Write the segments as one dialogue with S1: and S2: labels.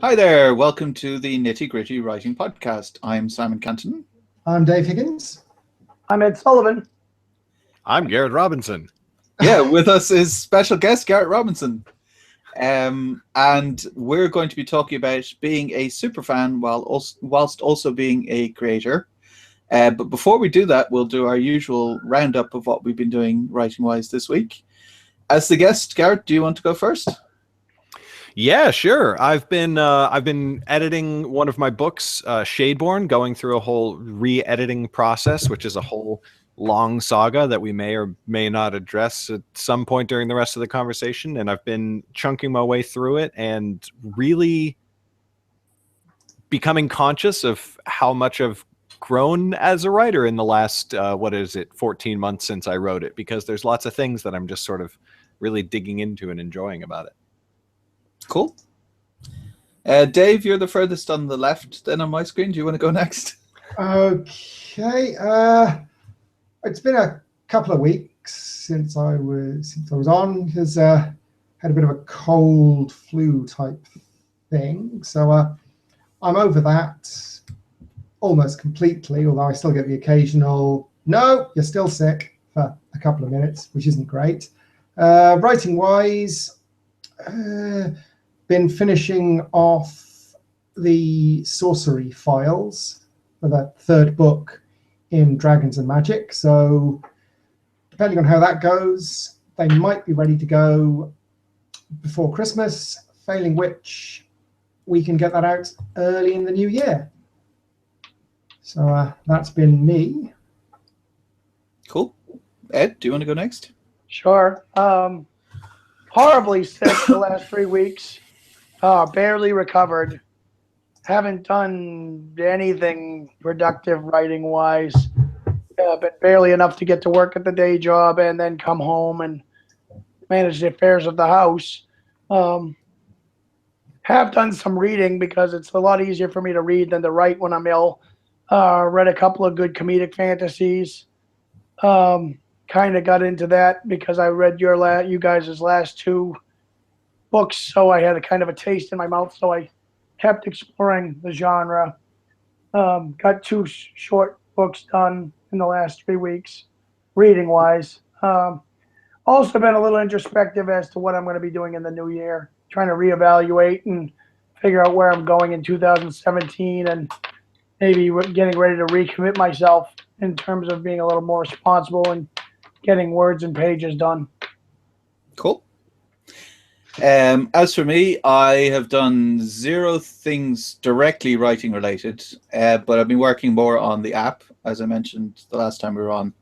S1: Hi there, welcome to the Nitty Gritty Writing Podcast. I'm Simon Canton.
S2: I'm Dave Higgins.
S3: I'm Ed Sullivan.
S4: I'm Garrett Robinson.
S1: Yeah, with us is special guest Garrett Robinson. And we're going to be talking about being a superfan whilst also being a creator. But before we do that, we'll do our usual roundup of what we've been doing writing-wise this week. As the guest, Garrett, do you want to go first?
S4: Yeah, sure. I've been editing one of my books, Shadeborn, going through a whole re-editing process, which is a whole long saga that we may or may not address at some point during the rest of the conversation. And I've been chunking my way through it and really becoming conscious of how much I've grown as a writer in the last 14 months since I wrote it, because there's lots of things that I'm just sort of really digging into and enjoying about it.
S1: Cool. Dave, you're the furthest on the left then on my screen. Do you want to go next?
S2: Okay. It's been a couple of weeks since I was on, because I had a bit of a cold flu type thing. So I'm over that almost completely, although I still get the occasional, no, you're still sick, for a couple of minutes, which isn't great. Writing-wise, been finishing off the sorcery files for the third book in Dragons and Magic. So depending on how that goes, they might be ready to go before Christmas, failing which we can get that out early in the new year. So that's been me.
S1: Cool. Ed, do you want to go next?
S3: Sure. Horribly sick the last 3 weeks. Barely recovered. Haven't done anything productive writing-wise. But barely enough to get to work at the day job and then come home and manage the affairs of the house. Have done some reading because it's a lot easier for me to read than to write when I'm ill. Read a couple of good comedic fantasies. Kind of got into that because I read you guys' last two books, so I had a kind of a taste in my mouth, so I kept exploring the genre. Got 2 short books done in the last 3 weeks, reading-wise. Also been a little introspective as to what I'm going to be doing in the new year, trying to reevaluate and figure out where I'm going in 2017 and maybe getting ready to recommit myself in terms of being a little more responsible and getting words and pages done.
S1: Cool. As for me, I have done 0 things directly writing related, but I've been working more on the app, as I mentioned the last time we were on.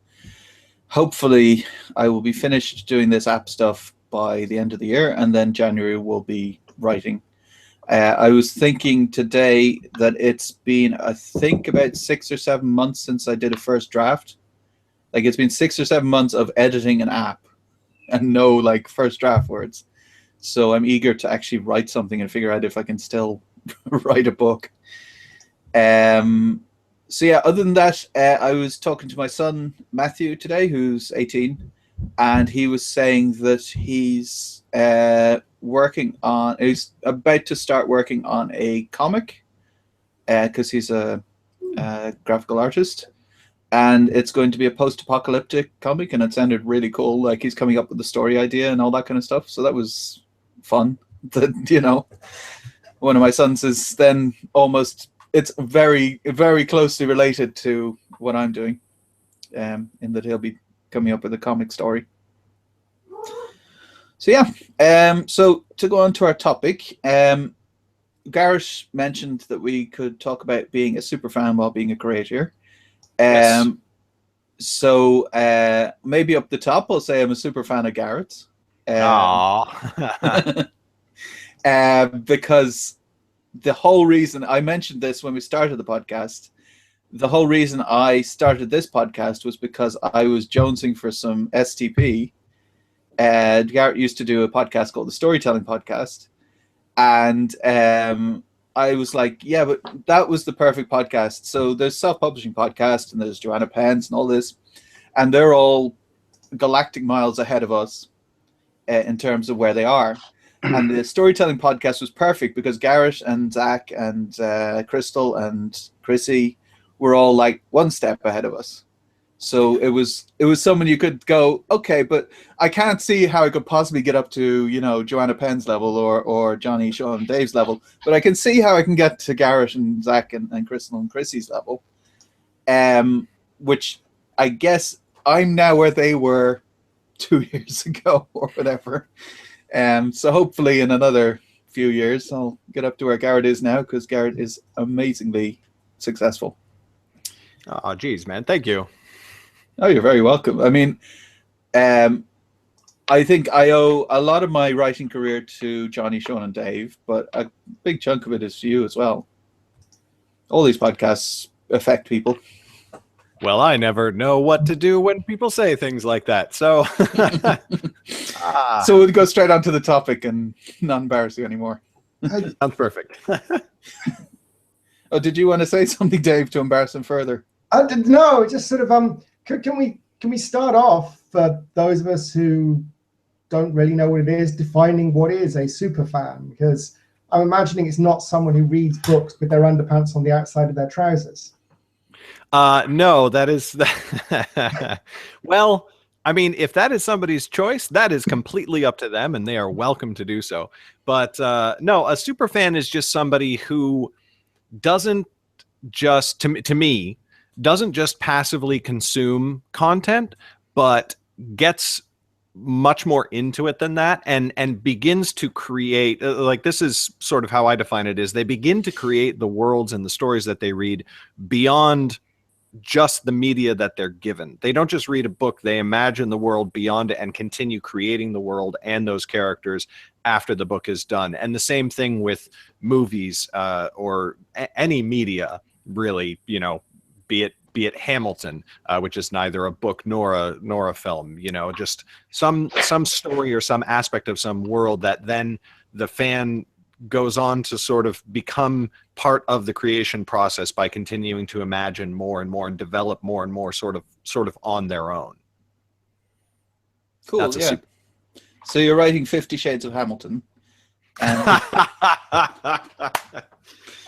S1: Hopefully, I will be finished doing this app stuff by the end of the year, and then January will be writing. I was thinking today that it's been, I think, about 6 or 7 months since I did a first draft. Like, it's been 6 or 7 months of editing an app and no, like, first draft words. So I'm eager to actually write something and figure out if I can still write a book. So yeah, other than that, I was talking to my son, Matthew, today, who's 18, and he was saying that he's about to start working on a comic because he's a graphical artist, and it's going to be a post-apocalyptic comic, and it sounded really cool. Like, he's coming up with the story idea and all that kind of stuff. So that was fun. That, you know, one of my sons is then almost, it's very, very closely related to what I'm doing, in that he'll be coming up with a comic story. So yeah, so to go on to our topic, Garrett mentioned that we could talk about being a superfan while being a creator.
S4: Yes.
S1: So maybe up the top, I'll say I'm a super fan of Garrett. Because the whole reason I mentioned this when we started the podcast, the whole reason I started this podcast was because I was jonesing for some STP. Garrett used to do a podcast called the Storytelling Podcast, and I was like, yeah, but that was the perfect podcast. So there's self-publishing podcast, and there's Joanna Pence and all this, and they're all galactic miles ahead of us in terms of where they are. And the storytelling podcast was perfect because Garrett and Zach and Crystal and Chrissy were all like one step ahead of us. So it was someone you could go, okay, but I can't see how I could possibly get up to, you know, Joanna Penn's level or Johnny, Sean, Dave's level, but I can see how I can get to Garrett and Zach and Crystal and Chrissy's level. Which I guess I'm now where they were 2 years ago or whatever. So hopefully in another few years I'll get up to where Garrett is now, because Garrett is amazingly successful.
S4: Oh, geez, man. Thank you.
S1: Oh, you're very welcome. I mean, I think I owe a lot of my writing career to Johnny, Sean, and Dave, but a big chunk of it is to you as well. All these podcasts affect people.
S4: Well, I never know what to do when people say things like that. So,
S1: So we'll go straight on to the topic and not embarrass you anymore.
S4: Sounds perfect.
S1: Oh, did you want to say something, Dave, to embarrass him further?
S2: No, just sort of can we start off, for those of us who don't really know what it is, defining what is a super fan? Because I'm imagining it's not someone who reads books with their underpants on the outside of their trousers.
S4: No, that is well, I mean, if that is somebody's choice, that is completely up to them, and they are welcome to do so. But no, a super fan is just somebody who doesn't just, to me, doesn't just passively consume content, but gets much more into it than that, and begins to create, like, this is sort of how I define it, is they begin to create the worlds and the stories that they read beyond just the media that they're given. They don't just read a book, they imagine the world beyond it and continue creating the world and those characters after the book is done. And the same thing with movies, or any media, really, you know, be it Hamilton, which is neither a book nor a film, you know, just some story or some aspect of some world that then the fan goes on to sort of become part of the creation process by continuing to imagine more and more and develop more and more sort of on their own.
S1: Cool. Yeah. So you're writing 50 Shades of Hamilton. And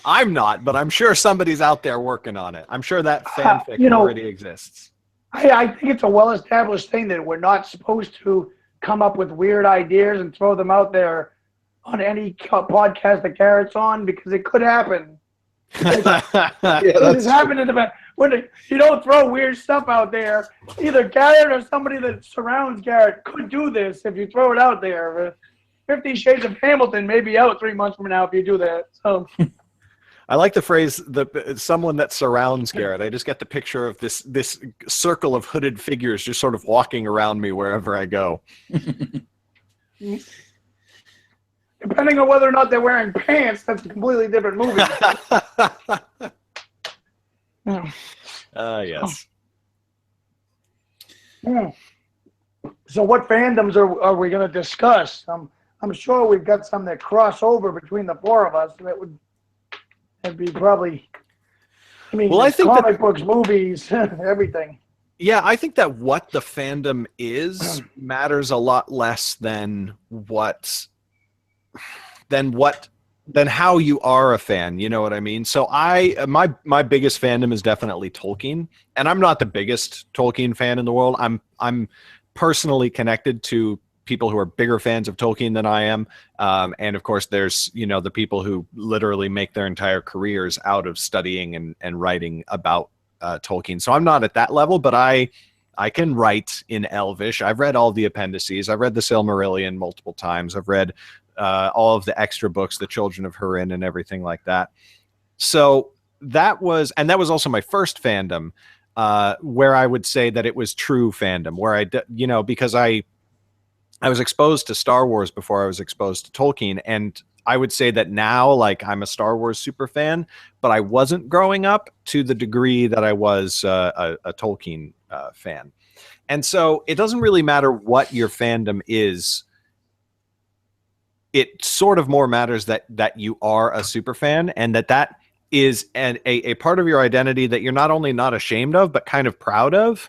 S4: I'm not, but I'm sure somebody's out there working on it. I'm sure that fanfic already exists.
S3: I think it's a well-established thing that we're not supposed to come up with weird ideas and throw them out there on any podcast that Garrett's on, because it could happen. It's happened in the when you don't throw weird stuff out there. Either Garrett or somebody that surrounds Garrett could do this if you throw it out there. 50 Shades of Hamilton may be out 3 months from now if you do that. So.
S4: I like the phrase, someone that surrounds Garrett. I just get the picture of this circle of hooded figures just sort of walking around me wherever I go.
S3: Depending on whether or not they're wearing pants, that's a completely different movie.
S4: Yes.
S3: So what fandoms are we going to discuss? I'm sure we've got some that cross over between the four of us. That'd be probably, I mean, well, I think comic books, movies, everything.
S4: Yeah, I think that what the fandom is matters a lot less than how you are a fan. You know what I mean? So my biggest fandom is definitely Tolkien, and I'm not the biggest Tolkien fan in the world. I'm personally connected to people who are bigger fans of Tolkien than I am. And of course there's, you know, the people who literally make their entire careers out of studying and writing about Tolkien. So I'm not at that level, but I can write in Elvish. I've read all the appendices. I've read the Silmarillion multiple times. I've read all of the extra books, the Children of Húrin and everything like that. So that was also my first fandom, where I would say that it was true fandom, where because I was exposed to Star Wars before I was exposed to Tolkien. And I would say that now, like, I'm a Star Wars super fan, but I wasn't growing up to the degree that I was a Tolkien fan. And so it doesn't really matter what your fandom is. It sort of more matters that you are a super fan, and that is a part of your identity that you're not only not ashamed of, but kind of proud of.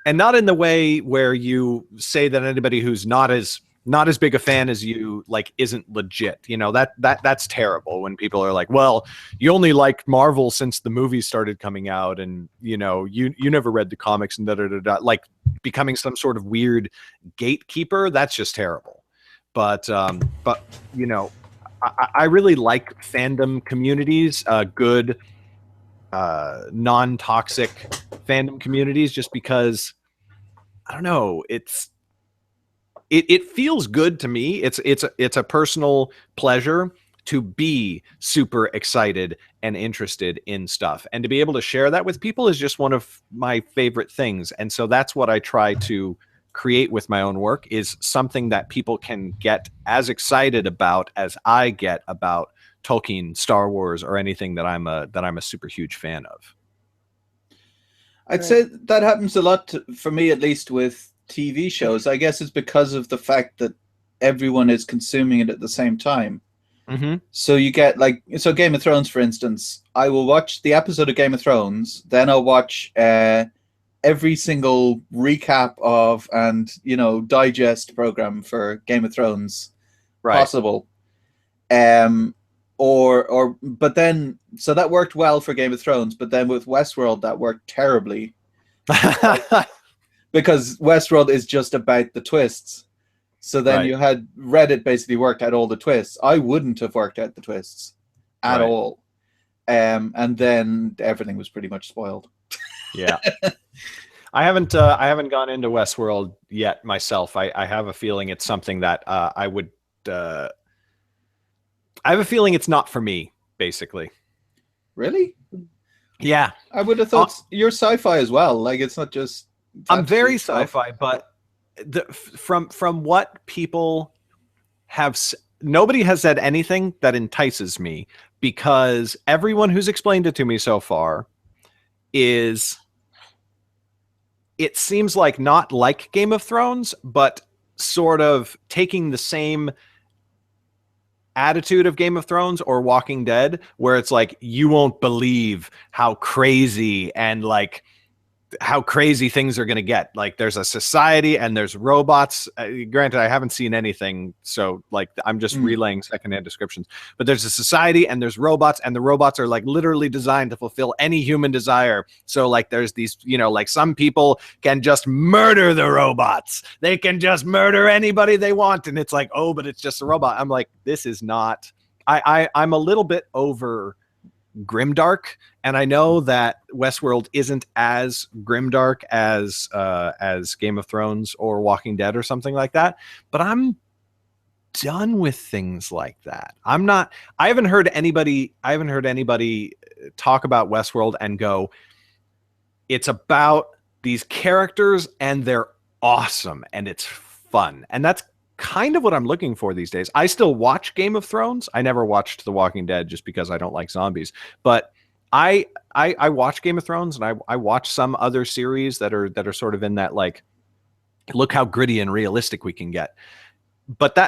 S4: And not in the way where you say that anybody who's not as not as big a fan as you like isn't legit. You know, that's terrible when people are like, well, you only liked Marvel since the movies started coming out, and you know, you never read the comics and like becoming some sort of weird gatekeeper. That's just terrible. But you know, I really like fandom communities, good non-toxic fandom communities, just because I don't know, it feels good to me. It's a personal pleasure to be super excited and interested in stuff, and to be able to share that with people is just one of my favorite things. And so that's what I try to create with my own work, is something that people can get as excited about as I get about Tolkien, Star Wars, or anything that I'm a super huge fan of.
S1: I'd say that happens a lot for me, at least with TV shows. I guess it's because of the fact that everyone is consuming it at the same time.
S4: Mm-hmm.
S1: So you get so Game of Thrones, for instance, I will watch the episode of Game of Thrones, then I'll watch every single recap of and digest program for Game of Thrones possible. But then, so that worked well for Game of Thrones, but then with Westworld, that worked terribly. Because Westworld is just about the twists. So then you had Reddit basically worked out all the twists. I wouldn't have worked out the twists at all. And then everything was pretty much spoiled. Yeah.
S4: I haven't gone into Westworld yet myself. I have a feeling it's something that I would I have a feeling it's not for me, basically.
S1: Really?
S4: Yeah.
S1: I would have thought you're sci-fi as well. Like, it's not just...
S4: I'm very sci-fi, but from what people have... Nobody has said anything that entices me, because everyone who's explained it to me so far is... It seems like not like Game of Thrones, but sort of taking the same attitude of Game of Thrones or Walking Dead, where it's like, you won't believe how crazy and like how crazy things are going to get. Like, there's a society and there's robots. Granted, I haven't seen anything, so like I'm just relaying secondhand descriptions. But there's a society and there's robots, and the robots are like literally designed to fulfill any human desire. So like there's these, like some people can just murder the robots. They can just murder anybody they want, and it's like, oh, but it's just a robot. I'm like, this is not. I'm a little bit over grimdark, and I know that Westworld isn't as grimdark as Game of Thrones or Walking Dead or something like that, but I'm done with things like that. I haven't heard anybody talk about Westworld and go, it's about these characters and they're awesome and it's fun. And that's kind of what I'm looking for these days. I still watch Game of Thrones. I never watched The Walking Dead just because I don't like zombies. But I watch Game of Thrones, and I watch some other series that are sort of in that, like, look how gritty and realistic we can get. But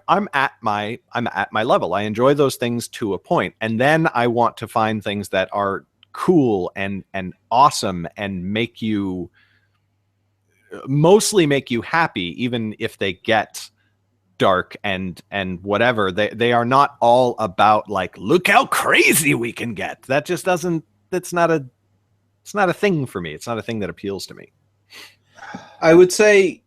S4: I'm at my level. I enjoy those things to a point, and then I want to find things that are cool and awesome and mostly make you happy, even if they get dark and whatever. They are not all about like, look how crazy we can get. That just doesn't, it's not a thing for me. It's not a thing that appeals to me.
S1: I would say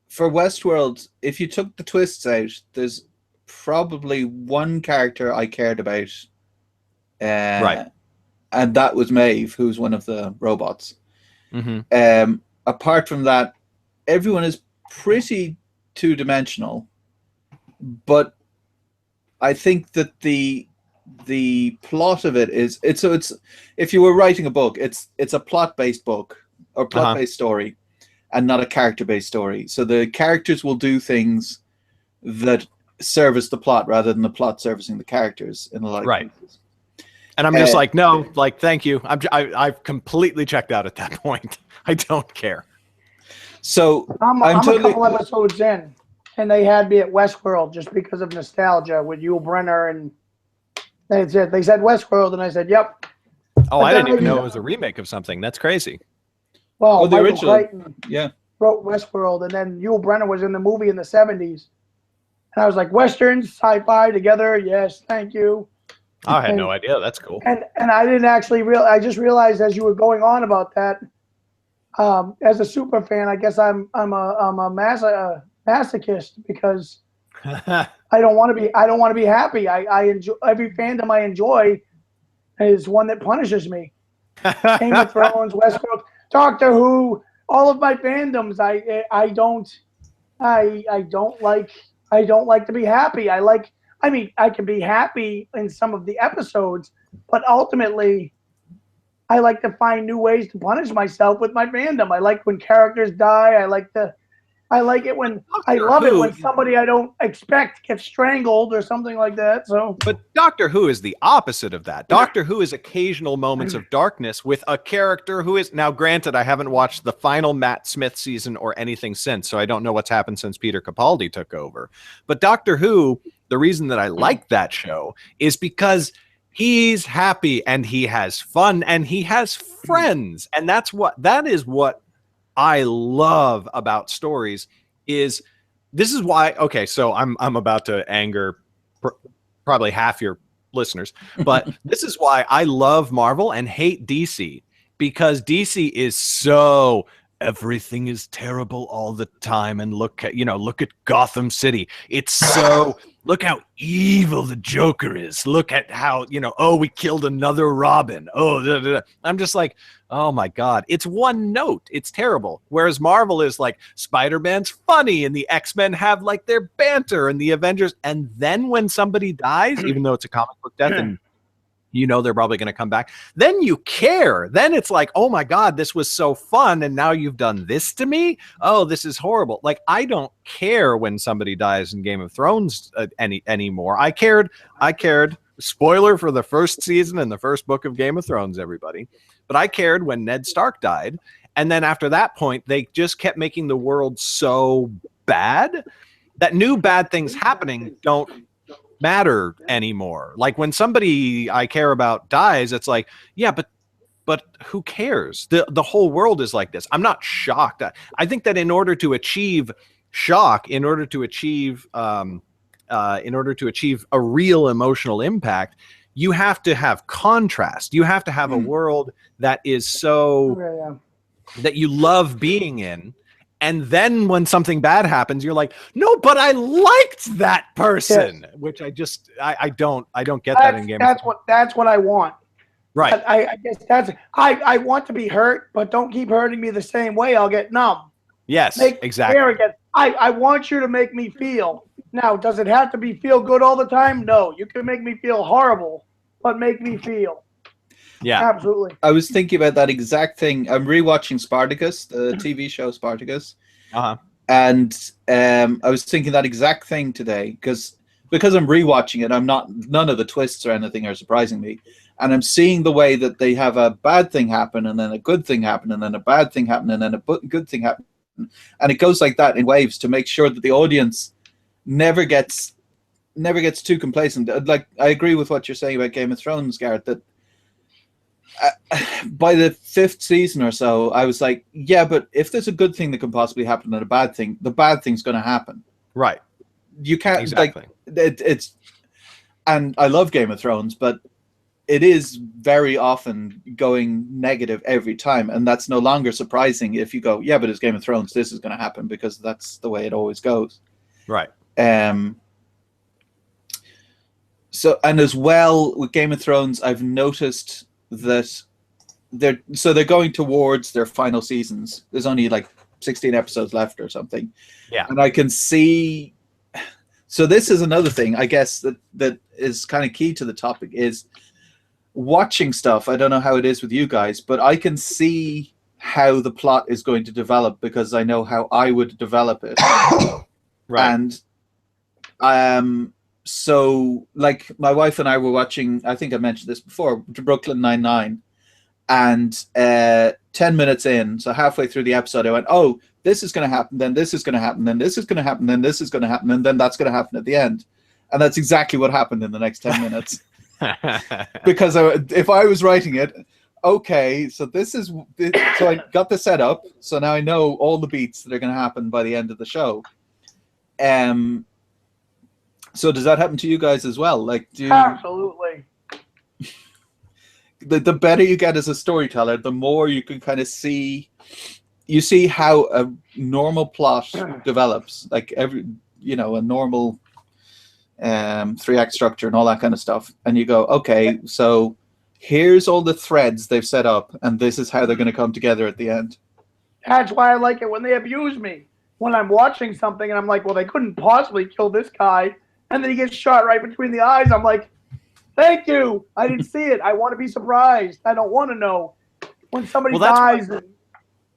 S1: for Westworld, if you took the twists out, there's probably one character I cared about. And that was Maeve, who's one of the robots. Mm-hmm. Apart from that, everyone is pretty two-dimensional, but I think that the plot of it is it's if you were writing a book, it's a plot-based book or plot-based story, and not a character-based story. So the characters will do things that service the plot rather than the plot servicing the characters in a lot of cases.
S4: And I'm just like, no, like, thank you. I've completely checked out at that point. I don't care.
S1: So
S3: I'm a couple episodes in, and they had me at Westworld just because of nostalgia with Yul Brynner, and they said Westworld, and I said, yep.
S4: Oh, I didn't even know it was a remake of something. That's crazy.
S3: Well,
S1: the
S3: Michael
S1: original,
S3: Crichton,
S1: yeah.
S3: wrote Westworld, and then Yul Brynner was in the movie in the 70s. And I was like, Westerns, sci-fi together, yes, thank you.
S4: I had no idea. That's cool.
S3: And I didn't actually I just realized as you were going on about that, as a super fan, I guess I'm a masochist because I don't want to be happy. I enjoy every fandom I enjoy is one that punishes me. Game of Thrones, Westworld, Doctor Who, all of my fandoms. I don't like to be happy. I can be happy in some of the episodes, but ultimately, I like to find new ways to punish myself with my fandom. I like when characters die. I love it when somebody I don't expect gets strangled or something like that. So,
S4: but Doctor Who is the opposite of that. Doctor Who is occasional moments of darkness with a character who is, now granted, I haven't watched the final Matt Smith season or anything since, so I don't know what's happened since Peter Capaldi took over. But Doctor Who, the reason that I like that show is because he's happy and he has fun and he has friends. And that is what I love about stories. This is why, okay, so I'm about to anger probably half your listeners, but this is why I love Marvel and hate DC, because DC is so everything is terrible all the time, and look at Gotham City. It's so look how evil the Joker is. Look at how, we killed another Robin. I'm just like, oh my God, it's one note. It's terrible. Whereas Marvel is like, Spider-Man's funny and the X-Men have like their banter and the Avengers. And then when somebody dies, even though it's a comic book death and they're probably going to come back, then you care. Then it's like, oh my God, this was so fun. And now you've done this to me. Oh, this is horrible. Like, I don't care when somebody dies in Game of Thrones anymore. I cared. Spoiler for the first season and the first book of Game of Thrones, everybody. But I cared when Ned Stark died. And then after that point, they just kept making the world so bad that new bad things happening don't matter anymore. Like when somebody I care about dies, it's like, yeah, but who cares? The whole world is like this. I'm not shocked. I think that in order to achieve shock, in order to achieve a real emotional impact, you have to have contrast. You have to have a world that is so that you love being in. And then when something bad happens, you're like, no, but I liked that person, which I don't get that in Game of Thrones.
S3: That's what I want.
S4: Right.
S3: I guess I want to be hurt, but don't keep hurting me the same way. I'll get numb.
S4: Yes, exactly.
S3: Arrogant. I want you to make me feel. Now, does it have to be feel good all the time? No, you can make me feel horrible, but make me feel.
S4: Yeah,
S3: absolutely.
S1: I was thinking about that exact thing. I'm rewatching Spartacus, the TV show Spartacus, and I was thinking that exact thing today because I'm rewatching it. None of the twists or anything are surprising me, and I'm seeing the way that they have a bad thing happen, and then a good thing happen, and then a bad thing happen, and then a good thing happen, and it goes like that in waves to make sure that the audience never gets too complacent. Like, I agree with what you're saying about Game of Thrones, Garrett, that by the 5th season or so, I was like, yeah, but if there's a good thing that can possibly happen and a bad thing, the bad thing's going to happen.
S4: Right.
S1: You can't,
S4: exactly.
S1: It's, and I love Game of Thrones, but it is very often going negative every time. And that's no longer surprising if you go, yeah, but it's Game of Thrones, this is going to happen because that's the way it always goes.
S4: Right.
S1: So, and as well with Game of Thrones, I've noticed that they're going towards their final seasons. There's only like 16 episodes left or something.
S4: Yeah.
S1: And I can see. So this is another thing, I guess, that is kind of key to the topic is watching stuff. I don't know how it is with you guys, but I can see how the plot is going to develop because I know how I would develop it.
S4: Right.
S1: And so, like, my wife and I were watching, I think I mentioned this before, Brooklyn Nine-Nine, and 10 minutes in, so halfway through the episode, I went, oh, this is going to happen, then this is going to happen, then this is going to happen, then this is going to happen, and then that's going to happen at the end. And that's exactly what happened in the next 10 minutes. Because if I was writing it, okay, so so I got the setup, so now I know all the beats that are going to happen by the end of the show. So does that happen to you guys as well? Like,
S3: Absolutely.
S1: The better you get as a storyteller, the more you can kind of see how a normal plot develops, like a normal 3-act structure and all that kind of stuff. And you go, okay, so here's all the threads they've set up, and this is how they're going to come together at the end.
S3: That's why I like it when they abuse me. When I'm watching something and I'm like, well, they couldn't possibly kill this guy, and then he gets shot right between the eyes. I'm like, thank you. I didn't see it. I want to be surprised. I don't want to know when somebody dies.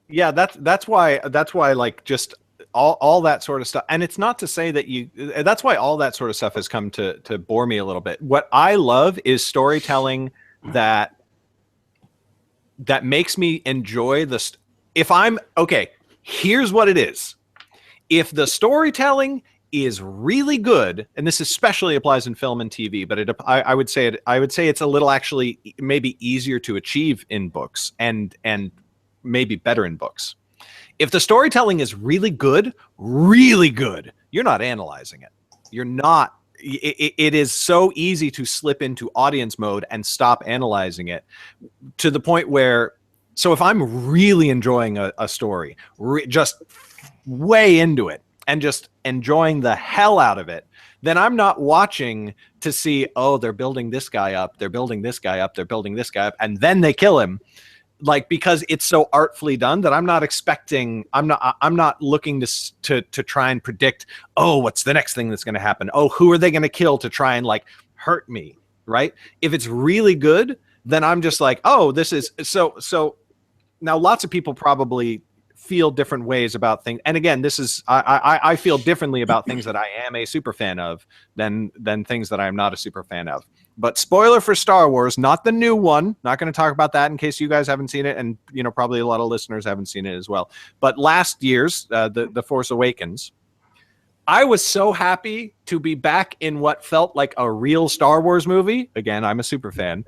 S4: Yeah, that's why like just all that sort of stuff. And it's not to say that that's why all that sort of stuff has come to bore me a little bit. What I love is storytelling that makes me enjoy here's what it is. If the storytelling is really good, and this especially applies in film and TV, but I would say it's a little actually maybe easier to achieve in books and maybe better in books. If the storytelling is really good, you're not analyzing it. You're not. It is so easy to slip into audience mode and stop analyzing it to the point where, so if I'm really enjoying a story, just way into it and just enjoying the hell out of it, then I'm not watching to see, oh, they're building this guy up, they're building this guy up, they're building this guy up, and then they kill him. Like, because it's so artfully done that I'm not looking to try and predict, oh, what's the next thing that's going to happen? Oh, who are they going to kill to try and like hurt me, right? If it's really good, then I'm just like, oh, this is so now lots of people probably feel different ways about things. And again, this is, I feel differently about things that I am a super fan of than things that I am not a super fan of. But spoiler for Star Wars, not the new one. Not going to talk about that in case you guys haven't seen it, and probably a lot of listeners haven't seen it as well. But last year's The Force Awakens, I was so happy to be back in what felt like a real Star Wars movie. Again, I'm a super fan,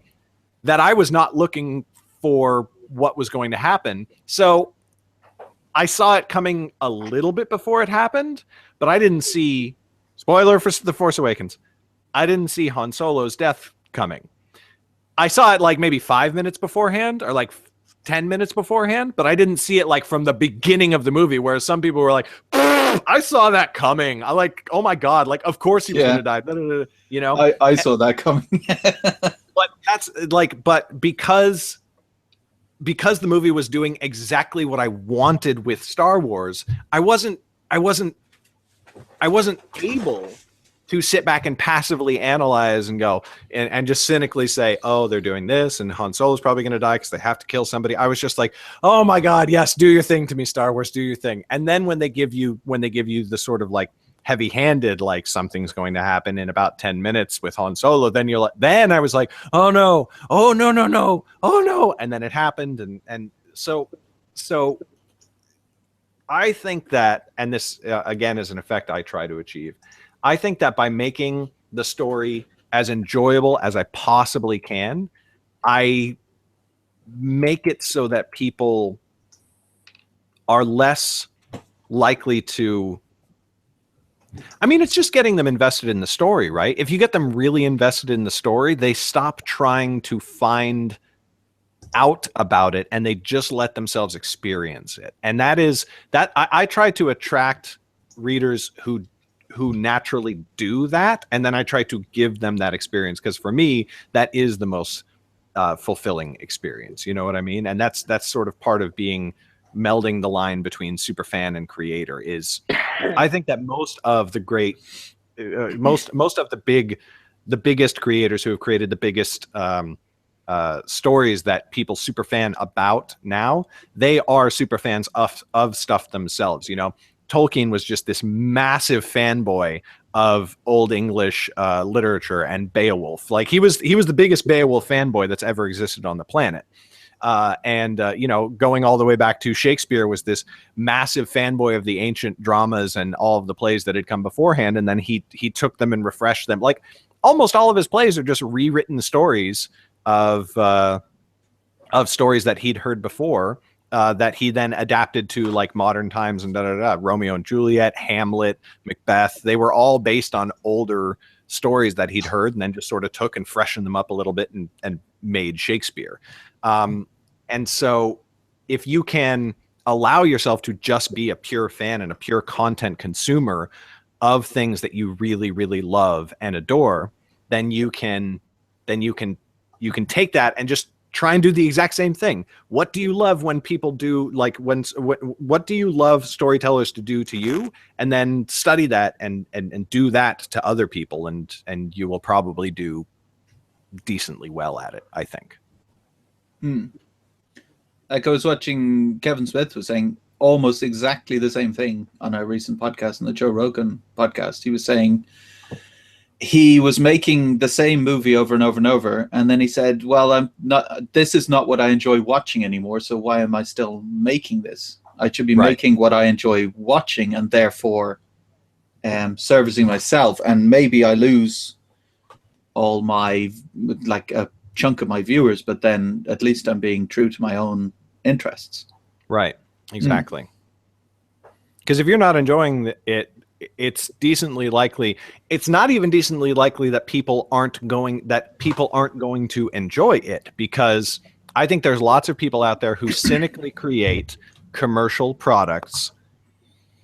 S4: that I was not looking for what was going to happen. So I saw it coming a little bit before it happened, but I didn't see, spoiler for The Force Awakens, I didn't see Han Solo's death coming. I saw it like maybe 5 minutes beforehand or like 10 minutes beforehand, but I didn't see it like from the beginning of the movie, whereas some people were like, I saw that coming. I like, oh my God, like, of course he was going to die.
S1: I saw that coming.
S4: But that's like, but because the movie was doing exactly what I wanted with Star Wars, I wasn't able to sit back and passively analyze and go and just cynically say, oh, they're doing this and Han Solo's probably going to die because they have to kill somebody. I was just like, oh my God, yes, do your thing to me, Star Wars, do your thing. And then when they give you the sort of like heavy-handed, like something's going to happen in about 10 minutes with Han Solo, then I was like, oh no, oh no, no, no, oh no. And then it happened. And so I think that, and this again is an effect I try to achieve, I think that by making the story as enjoyable as I possibly can, I make it so that people are less likely to, I mean, it's just getting them invested in the story, right? If you get them really invested in the story, they stop trying to find out about it and they just let themselves experience it. And that is that I try to attract readers who naturally do that, and then I try to give them that experience, because for me that is the most fulfilling experience, you know what I mean? And that's sort of part of being melding the line between superfan and creator. Is I think that most of the great most of the biggest creators who have created the biggest stories that people superfan about now, they are superfans of stuff themselves. Tolkien was just this massive fanboy of Old English literature and Beowulf. Like he was the biggest Beowulf fanboy that's ever existed on the planet. Going all the way back to Shakespeare, was this massive fanboy of the ancient dramas and all of the plays that had come beforehand. And then he took them and refreshed them. Like almost all of his plays are just rewritten stories of of stories that he'd heard before, that he then adapted to like modern times and Romeo and Juliet, Hamlet, Macbeth. They were all based on older stories that he'd heard, and then just sort of took and freshened them up a little bit and made Shakespeare. And so if you can allow yourself to just be a pure fan and a pure content consumer of things that you really, really love and adore, then you can take that and just try and do the exact same thing. What do you love when people do, like, what do you love storytellers to do to you? And then study that and do that to other people, and you will probably do decently well at it, I think.
S1: Like, I was watching, Kevin Smith was saying almost exactly the same thing on a recent podcast, on the Joe Rogan podcast. He was saying he was making the same movie over and over and over, and then he said, well, this is not what I enjoy watching anymore, so why am I still making this? I should be making what I enjoy watching, and therefore servicing myself, and maybe I lose all my, like, a chunk of my viewers, but then at least I'm being true to my own interests.
S4: Right, exactly. Because if you're not enjoying it, it's decently likely, it's not even decently likely that people aren't going to enjoy it, because I think there's lots of people out there who cynically create commercial products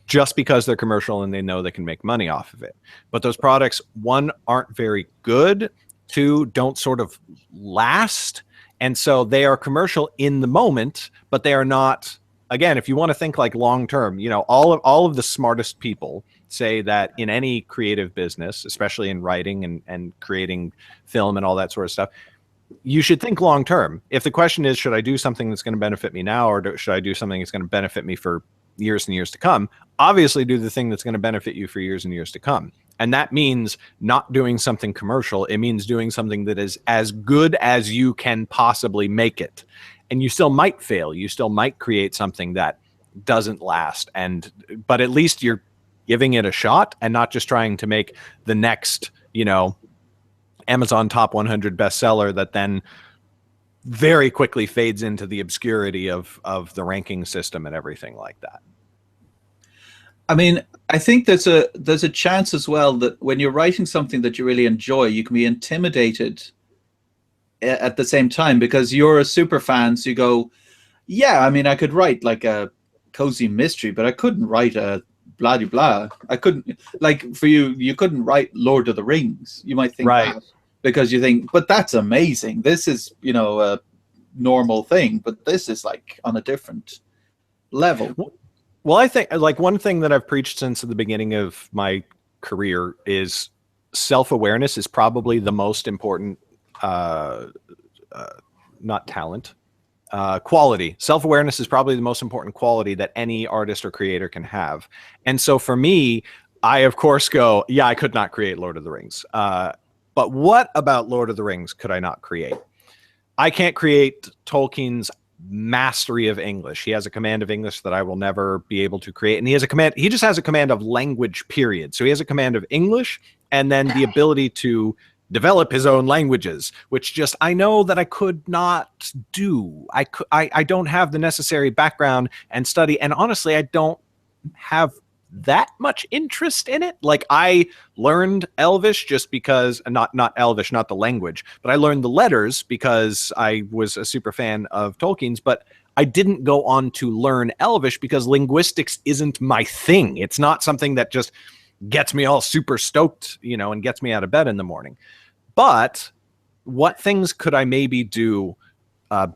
S4: just because they're commercial and they know they can make money off of it. But those products, one, aren't very good, two, don't sort of last, and so they are commercial in the moment, but they are not. Again, if you want to think like long term, you know, all of the smartest people say that in any creative business, especially in writing and creating film and all that sort of stuff, you should think long term. If the question is, should I do something that's going to benefit me now, or should I do something that's going to benefit me for years and years to come? Obviously, do the thing that's going to benefit you for years and years to come. And that means not doing something commercial. It means doing something that is as good as you can possibly make it. And you still might fail. You still might create something that doesn't last. But at least you're giving it a shot and not just trying to make the next, you know, Amazon top 100 bestseller that then very quickly fades into the obscurity of the ranking system and everything like that.
S1: I mean, I think there's a chance as well that when you're writing something that you really enjoy, you can be intimidated at the same time, because you're a super fan, so you go, yeah, I mean, I could write like a cozy mystery, but I couldn't write a blah de blah. I couldn't, like, for you couldn't write Lord of the Rings. You might think that, because you think, but that's amazing. This is, you know, a normal thing, but this is like on a different level.
S4: Well, I think, like, one thing that I've preached since the beginning of my career is self-awareness is probably the most important, not talent, quality. Self-awareness is probably the most important quality that any artist or creator can have. And so for me, I, of course, go, yeah, I could not create Lord of the Rings. But what about Lord of the Rings could I not create? I can't create Tolkien's mastery of English. He has a command of English that I will never be able to create. And he just has a command of language, period. So he has a command of English, and then the ability to develop his own languages, which just, I know that I could not do. I don't have the necessary background and study. And honestly, I don't have that much interest in it. Like, I learned Elvish just because, not Elvish, not the language, but I learned the letters because I was a super fan of Tolkien's, but I didn't go on to learn Elvish because linguistics isn't my thing. It's not something that just gets me all super stoked, you know, and gets me out of bed in the morning. But what things could I maybe do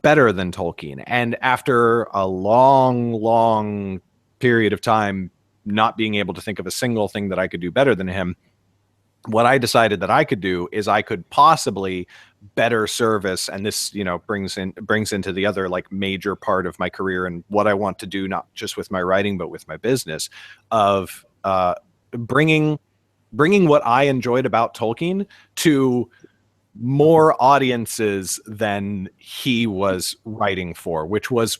S4: better than Tolkien? And after a long, long period of time not being able to think of a single thing that I could do better than him, what I decided that I could do is I could possibly better service, and this, you know, brings into the other, like, major part of my career and what I want to do, not just with my writing but with my business, of bringing what I enjoyed about Tolkien to more audiences than he was writing for, which was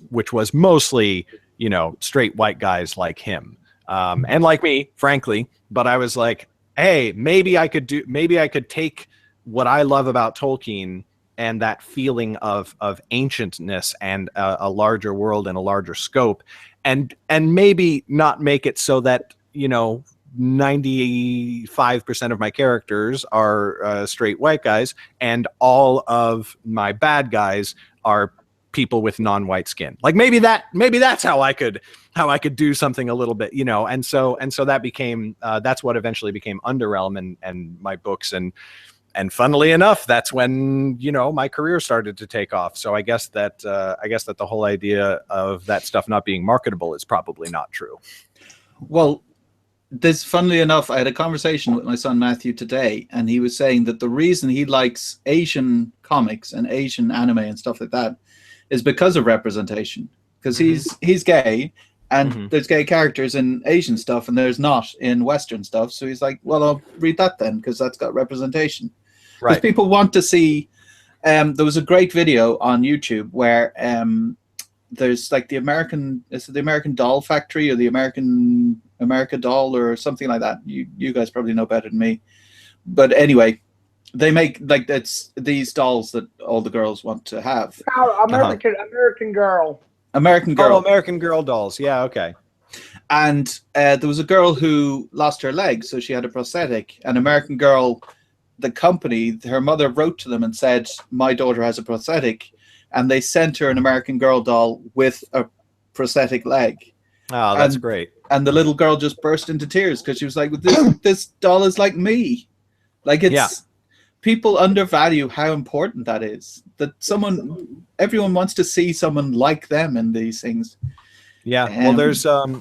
S4: mostly, you know, straight white guys like him, and like me, frankly. But I was like, hey, maybe I could take what I love about Tolkien that feeling of ancientness and a larger world and a larger scope, and maybe not make it so that 95% of my characters are straight white guys and all of my bad guys are people with non-white skin. Like maybe that's how I could do something a little bit, and so that became that's what eventually became Underrealm and my books, and funnily enough, that's when my career started to take off. So I guess that the whole idea of that stuff not being marketable is probably not true.
S1: Well, funnily enough, I had a conversation with my son Matthew today, and he was saying that the reason he likes Asian comics and Asian anime and stuff like that is because of representation. Because he's gay, and there's gay characters in Asian stuff, and there's not in Western stuff. So he's like, well, I'll read that then, because that's got representation. Because
S4: Right.
S1: people want to see. There was a great video on YouTube where there's like the American Doll Factory or the America Doll or something like that. You guys probably know better than me. But anyway, they make like it's these dolls that all the girls want to have.
S3: American Girl.
S1: American Girl.
S4: Oh, American Girl dolls. Yeah, okay.
S1: And there was a girl who lost her leg, so she had a prosthetic. And American Girl, the company, her mother wrote to them and said, my daughter has a prosthetic. And they sent her an American Girl doll with a prosthetic leg.
S4: Oh, that's great.
S1: And the little girl just burst into tears because she was like, this doll is like me. Like people undervalue how important that is. That everyone wants to see someone like them in these things.
S4: Yeah, well,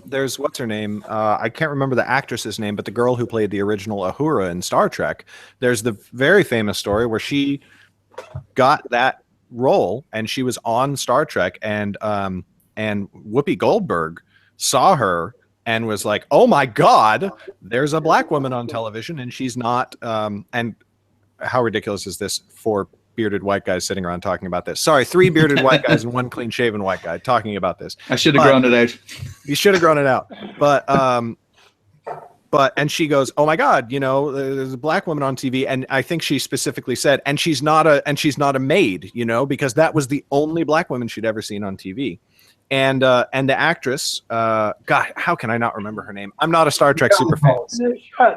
S4: there's what's her name? I can't remember the actress's name, but the girl who played the original Uhura in Star Trek. There's the very famous story where she got that role and she was on Star Trek, and Whoopi Goldberg saw her and was like, "Oh my God, there's a black woman on television, and she's not." And how ridiculous is this? 4 bearded white guys sitting around talking about this. Sorry, 3 bearded white guys and 1 clean-shaven white guy talking about this.
S1: I should have grown it out.
S4: You should have grown it out. And she goes, "Oh my God, there's a black woman on TV," and I think she specifically said, "And she's not a maid," because that was the only black woman she'd ever seen on TV. And the actress, God, how can I not remember her name? I'm not a Star Trek super fan.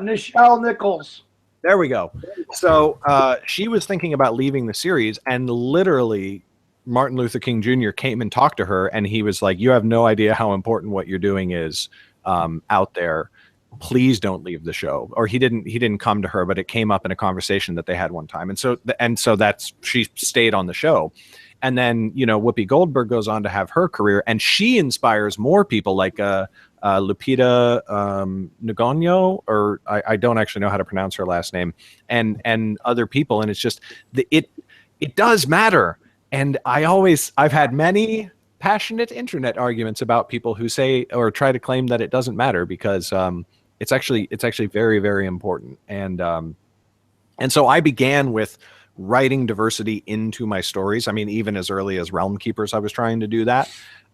S3: Nichelle Nichols.
S4: There we go. So she was thinking about leaving the series, and literally Martin Luther King Jr. came and talked to her, and he was like, "You have no idea how important what you're doing is out there. Please don't leave the show." Or he didn't come to her, but it came up in a conversation that they had one time. And so that's she stayed on the show. And then, Whoopi Goldberg goes on to have her career, and she inspires more people like Lupita Nyong'o, or I don't actually know how to pronounce her last name, and other people. And it's just it does matter. And I've had many passionate internet arguments about people who say or try to claim that it doesn't matter, because it's actually very, very important. And so I began with writing diversity into my stories. I mean, even as early as Realm Keepers, I was trying to do that.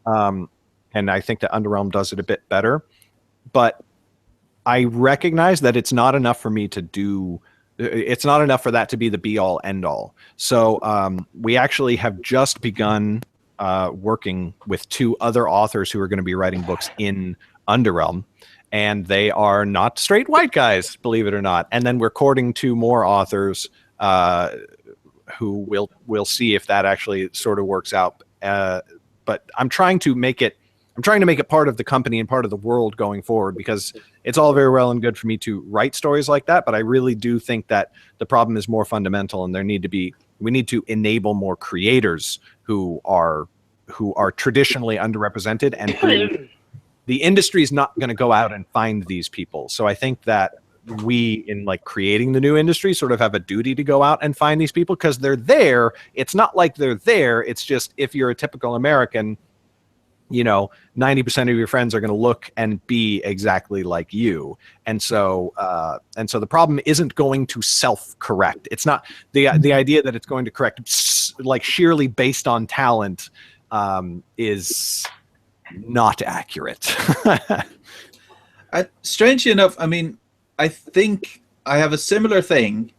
S4: And I think that Underrealm does it a bit better. But I recognize that it's not enough for me to do. It's not enough for that to be the be all end all. So we actually have just begun working with 2 other authors who are going to be writing books in Underrealm. And they are not straight white guys, believe it or not. And then we're courting 2 more authors who we'll see if that actually sort of works out. But I'm trying to make it part of the company and part of the world going forward, because it's all very well and good for me to write stories like that, but I really do think that the problem is more fundamental, and we need to enable more creators who are traditionally underrepresented, and the industry is not going to go out and find these people. So I think that we, in like creating the new industry, sort of have a duty to go out and find these people, because they're there. It's not like they're there. It's just, if you're a typical American, 90% of your friends are going to look and be exactly like you. And so the problem isn't going to self-correct. It's not the idea that it's going to correct like sheerly based on talent is not accurate.
S1: Strangely enough, I mean, I think I have a similar thing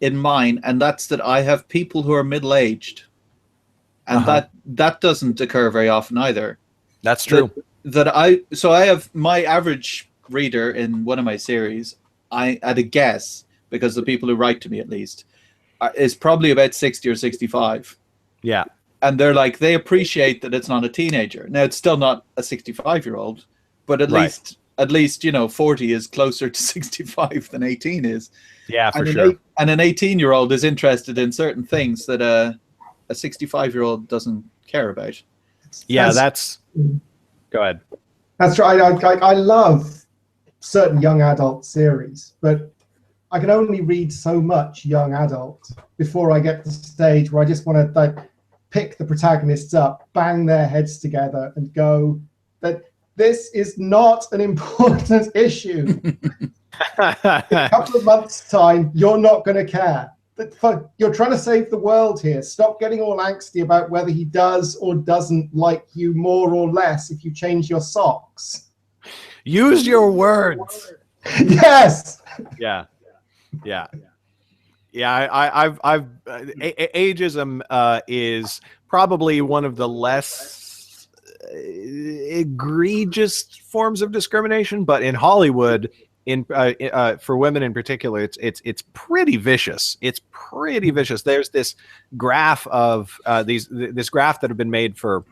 S1: in mine, and that's that I have people who are middle-aged, and that doesn't occur very often either.
S4: That's true.
S1: I have my average reader in one of my series. I at a guess, because the people who write to me at least is probably about 60 or 65.
S4: Yeah.
S1: And they're like, they appreciate that it's not a teenager. Now, it's still not a 65-year-old, but at least 40 is closer to 65 than 18 is.
S4: Yeah, for sure.
S1: And an 18-year-old is interested in certain things that a 65-year-old doesn't care about.
S4: Yeah, go ahead.
S2: That's right. I love certain young adult series, but I can only read so much young adult before I get to the stage where I just want to pick the protagonists up, bang their heads together, and go that this is not an important issue. In a couple of months' time, you're not going to care. You're trying to save the world here. Stop getting all angsty about whether he does or doesn't like you more or less if you change your socks.
S4: Use your words.
S2: Yes.
S4: Yeah. I've ageism is probably one of the less egregious forms of discrimination, but in Hollywood, for women in particular, it's pretty vicious. It's pretty vicious. There's this graph of this graph that have been made for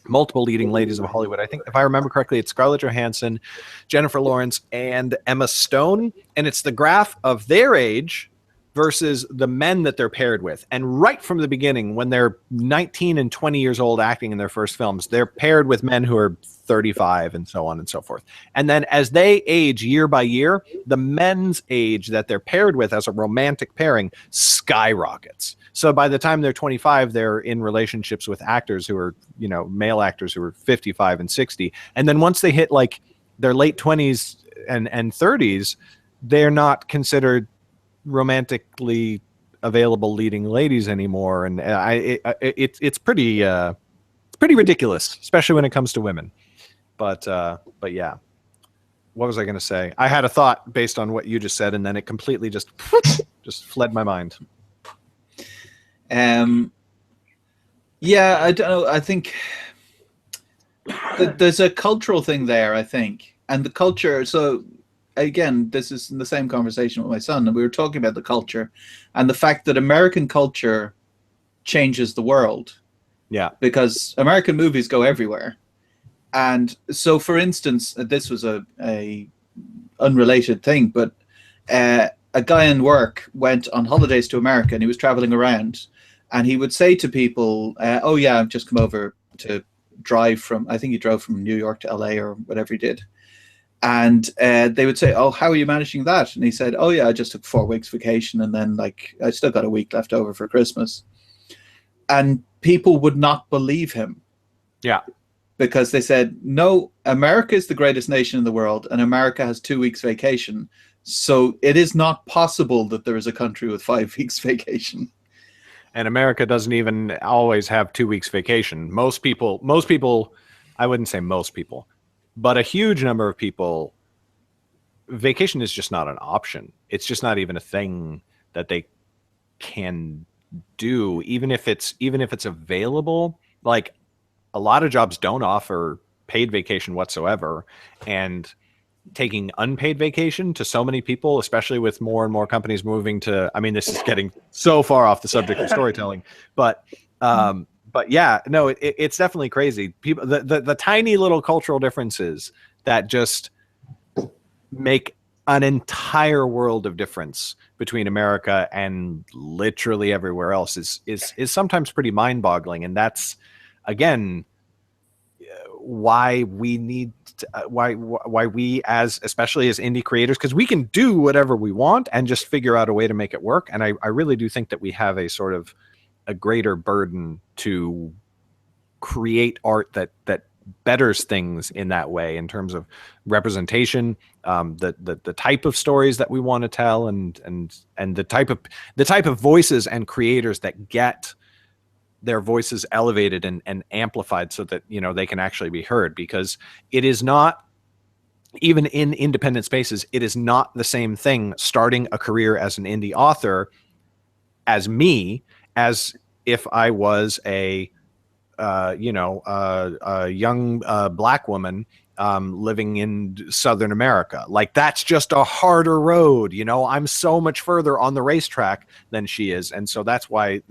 S4: multiple leading ladies of Hollywood. I think, if I remember correctly, it's Scarlett Johansson, Jennifer Lawrence, and Emma Stone, and it's the graph of their age versus the men that they're paired with. And right from the beginning, when they're 19 and 20 years old acting in their first films, they're paired with men who are 35 and so on and so forth. And then as they age year by year, the men's age that they're paired with as a romantic pairing skyrockets. So by the time they're 25, they're in relationships with actors who are, male actors who are 55 and 60. And then once they hit like their late 20s and 30s, they're not considered romantically available leading ladies anymore, and it's pretty ridiculous, especially when it comes to women. But yeah, what was I going to say? I had a thought based on what you just said, and then it completely just fled my mind.
S1: Yeah, I don't know. I think there's a cultural thing there, I think, and the culture. So again, this is in the same conversation with my son, and we were talking about the culture and the fact that American culture changes the world.
S4: Yeah. Because
S1: American movies go everywhere. And so, for instance, this was a unrelated thing, but a guy in work went on holidays to America, and he was traveling around, and he would say to people, oh yeah, I've just come over to drive from, I think he drove from New York to LA or whatever he did. And they would say, oh, how are you managing that? And he said, oh yeah, I just took 4 weeks vacation, and then I still got a week left over for Christmas. And people would not believe him.
S4: Yeah.
S1: Because they said, no, America is the greatest nation in the world, and America has 2 weeks vacation. So it is not possible that there is a country with 5 weeks vacation.
S4: And America doesn't even always have 2 weeks vacation. Most people, I wouldn't say most people, but a huge number of people, vacation is just not an option. It's just not even a thing that they can do, even if it's available. Like, a lot of jobs don't offer paid vacation whatsoever, and taking unpaid vacation to so many people, especially with more and more companies moving to, I mean, this is getting so far off the subject of storytelling, but yeah, no, it's definitely crazy. People, the tiny little cultural differences that just make an entire world of difference between America and literally everywhere else is sometimes pretty mind-boggling. And that's, again, why we need to, why we, as especially as indie creators, because we can do whatever we want and just figure out a way to make it work. And I really do think that we have a sort of a greater burden to create art that betters things in that way, in terms of representation, the type of stories that we want to tell, and the type of voices and creators that get their voices elevated and amplified so that, they can actually be heard. Because it is not even in independent spaces, it is not the same thing starting a career as an indie author as if I was a young black woman living in Southern America. Like, that's just a harder road. I'm so much further on the racetrack than she is. And so that's why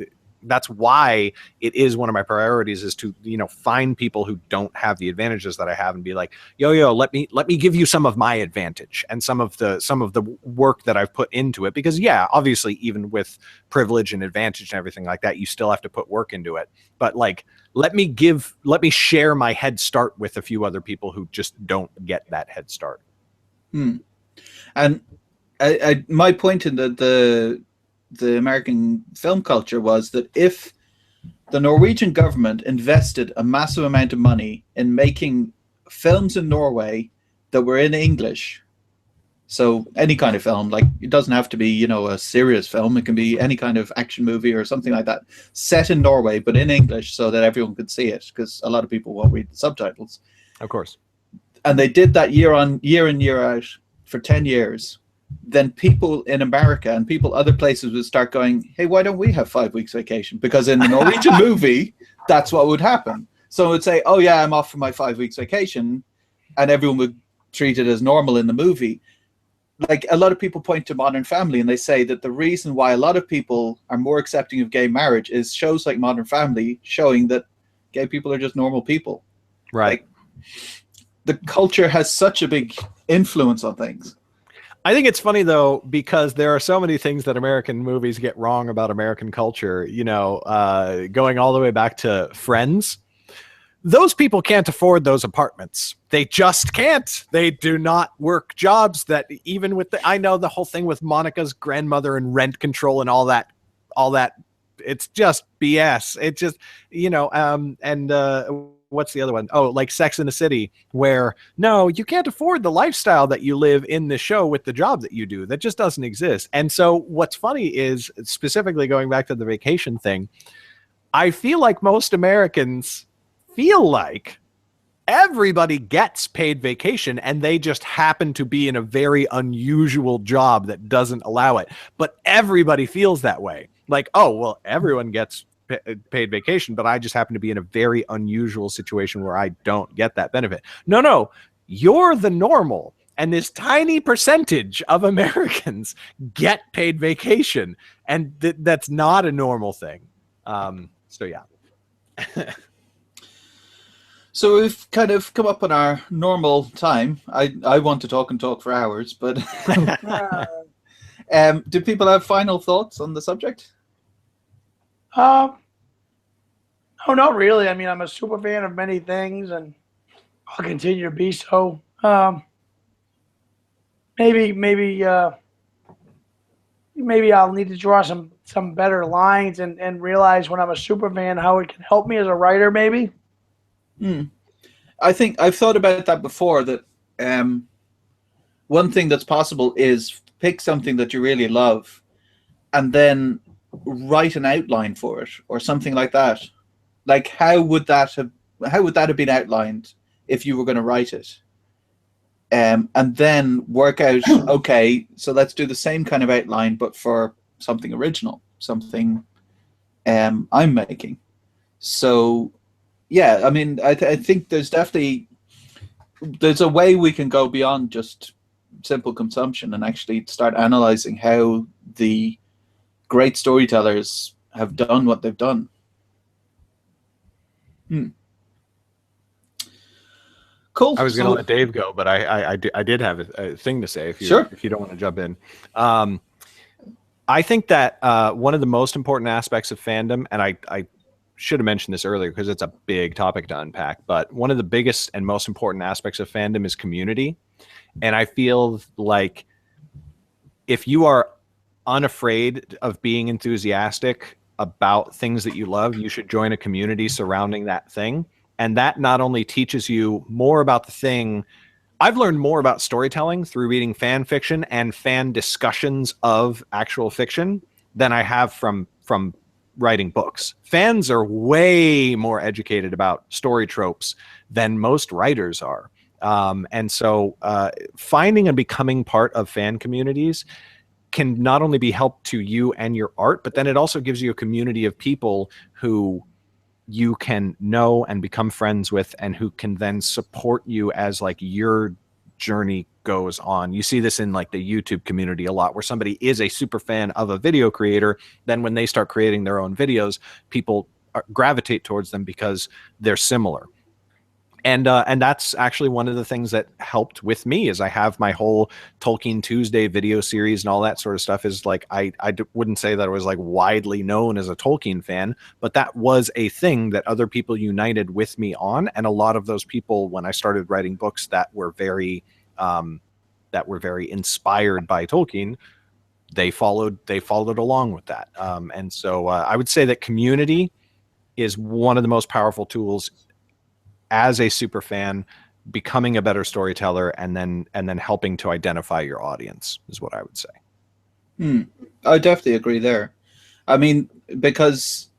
S4: it is one of my priorities, is to, find people who don't have the advantages that I have and be like, let me give you some of my advantage and some of the work that I've put into it. Because obviously, even with privilege and advantage and everything like that, you still have to put work into it. But like, let me share my head start with a few other people who just don't get that head start.
S1: And my point in the American film culture was that if the Norwegian government invested a massive amount of money in making films in Norway that were in English, so any kind of film, like, it doesn't have to be, a serious film. It can be any kind of action movie or something like that, set in Norway, but in English so that everyone could see it, because a lot of people won't read the subtitles.
S4: Of course.
S1: And they did that year in, year out for 10 years. Then people in America and people other places would start going, hey, why don't we have 5 weeks vacation? Because in the Norwegian movie, that's what would happen. So it would say, oh yeah, I'm off for my 5 weeks vacation. And everyone would treat it as normal in the movie. Like, a lot of people point to Modern Family and they say that the reason why a lot of people are more accepting of gay marriage is shows like Modern Family showing that gay people are just normal people.
S4: Right.
S1: Like, the culture has such a big influence on things.
S4: I think it's funny, though, because there are so many things that American movies get wrong about American culture, going all the way back to Friends. Those people can't afford those apartments. They just can't. They do not work jobs that, even with I know the whole thing with Monica's grandmother and rent control and all that, it's just BS. It's just, what's the other one? Oh, like Sex in the City, where no, you can't afford the lifestyle that you live in the show with the job that you do. That just doesn't exist. And so what's funny is, specifically going back to the vacation thing, I feel like most Americans feel like everybody gets paid vacation and they just happen to be in a very unusual job that doesn't allow it. But everybody feels that way. Like, oh, well, everyone gets paid vacation, but I just happen to be in a very unusual situation where I don't get that benefit. No, you're the normal. And this tiny percentage of Americans get paid vacation. And that's not a normal thing. So, yeah.
S1: So we've kind of come up on our normal time. I want to talk for hours, but do people have final thoughts on the subject?
S3: No, not really. I mean, I'm a super fan of many things, and I'll continue to be so. Maybe I'll need to draw some better lines and realize when I'm a super fan how it can help me as a writer, maybe.
S1: I think I've thought about that before, that one thing that's possible is pick something that you really love and then write an outline for it or something like that. Like, how would that have been outlined if you were going to write it? And then work out, okay, so let's do the same kind of outline, but for something original, something I'm making. So, yeah, I mean, I think there's a way we can go beyond just simple consumption and actually start analyzing how the great storytellers have done what they've done. Cool.
S4: I was going to let Dave go, but I did have a thing to say if you don't want to jump in. I think that one of the most important aspects of fandom, and I should have mentioned this earlier because it's a big topic to unpack, but one of the biggest and most important aspects of fandom is community. And I feel like if you are unafraid of being enthusiastic about things that you love, you should join a community surrounding that thing. And that not only teaches you more about the thing. I've learned more about storytelling through reading fan fiction and fan discussions of actual fiction than I have from writing books. Fans are way more educated about story tropes than most writers are. And so finding and becoming part of fan communities can not only be help to you and your art, but then it also gives you a community of people who you can know and become friends with, and who can then support you as like your journey goes on. You see this in like the YouTube community a lot, where somebody is a super fan of a video creator. Then when they start creating their own videos, people gravitate towards them because they're similar. And that's actually one of the things that helped with me, is I have my whole Tolkien Tuesday video series and all that sort of stuff. Is like, I wouldn't say that I was like widely known as a Tolkien fan, but that was a thing that other people united with me on. And a lot of those people, when I started writing books that were very inspired by Tolkien, they followed along with that. And so I would say that community is one of the most powerful tools as a super fan, becoming a better storyteller, and then helping to identify your audience is what I would say.
S1: I definitely agree there. I mean, because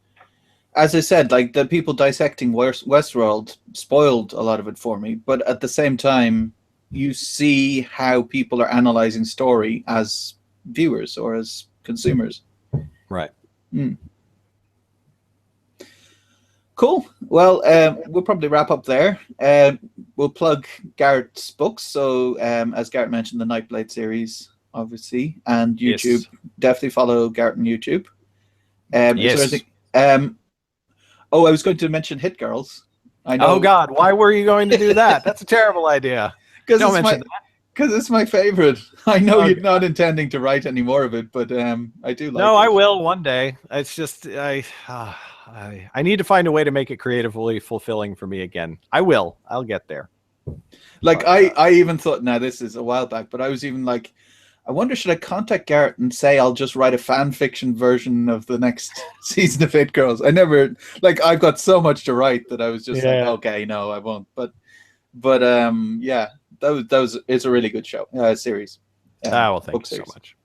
S1: as I said, like the people dissecting Westworld spoiled a lot of it for me, but at the same time, you see how people are analyzing story as viewers or as consumers.
S4: Right.
S1: Cool. Well, we'll probably wrap up there. We'll plug Garrett's books. So, as Garrett mentioned, the Nightblade series, obviously, and YouTube. Yes. Definitely follow Garrett on YouTube.
S4: Yes.
S1: I was going to mention Hit Girls. I know.
S4: Oh God, why were you going to do that? That's a terrible idea. Don't mention that.
S1: Because it's my favorite. I know you're not intending to write any more of it, but I do like it.
S4: No, I will one day. It's just I need to find a way to make it creatively fulfilling for me again. I'll get there.
S1: Like I even thought, now this is a while back, but I was even like, I wonder, should I contact Garrett and say I'll just write a fan fiction version of the next season of Hit Girls? I've got so much to write that I was just like, okay, no, I won't. But yeah, it's a really good show, series.
S4: Well, thank you so much.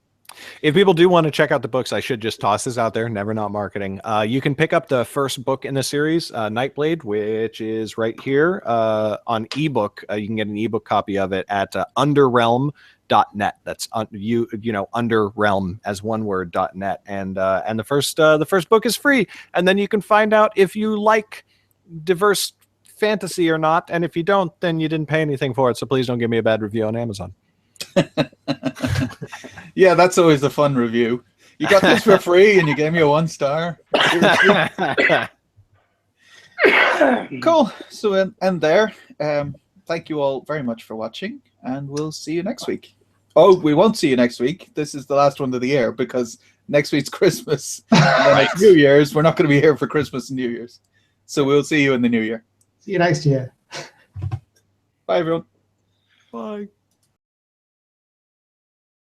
S4: If people do want to check out the books, I should just toss this out there. Never not marketing. You can pick up the first book in the series, Nightblade, which is right here on ebook. You can get an ebook copy of it at underrealm.net. That's underrealm as one word .net. And the first book is free. And then you can find out if you like diverse fantasy or not. And if you don't, then you didn't pay anything for it. So please don't give me a bad review on Amazon.
S1: Yeah, that's always a fun review. You got this for free and you gave me a 1 star. Cool. So we'll end there. Thank you all very much for watching, and we'll see you next week. Oh, we won't see you next week. This is the last one of the year because next week's Christmas. And then it's New Year's. We're not going to be here for Christmas and New Year's. So we'll see you in the new year.
S2: See you next year.
S1: Bye, everyone.
S4: Bye.